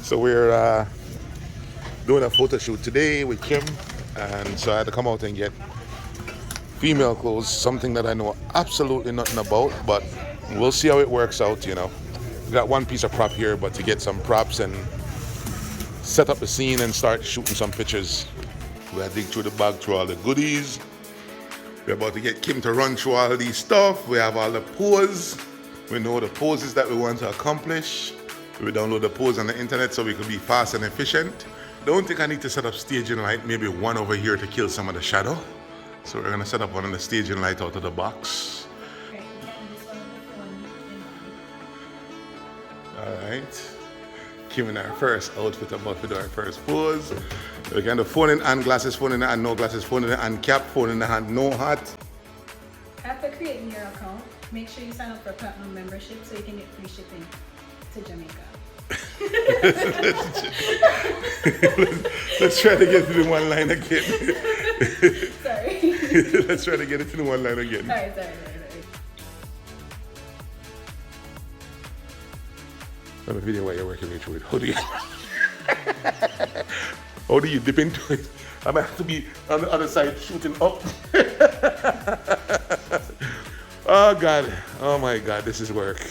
So we're doing a photo shoot today with Kim, and so I had to come out and get female clothes, something that I know absolutely nothing about, but we'll see how it works out, you know. We got one piece of prop here, but to get some props and set up the scene and start shooting some pictures, we gotta dig through the bag, through all the goodies. We're about to get Kim to run through all these stuff. We have all the poses. We know the poses that we want to accomplish. We download the pose on the internet so we can be fast and efficient. Don't think I need to set up staging light, maybe one over here to kill some of the shadow. So we're gonna set up one of the staging light out of the box. All right. Kim in our first outfit, about to do our first pose. We're gonna phone in hand, glasses, phone in the hand, no glasses, phone in the hand, cap, phone in the hand, no hat. After creating your account, make sure you sign up for platinum membership so you can get free shipping to Jamaica. Let's try to get to the one line again. Sorry. Let's try to get it to the one line again. Sorry. On the video while you're working me through it. How do you dip into it? I might have to be on the other side shooting up. Oh God. Oh my God, this is work.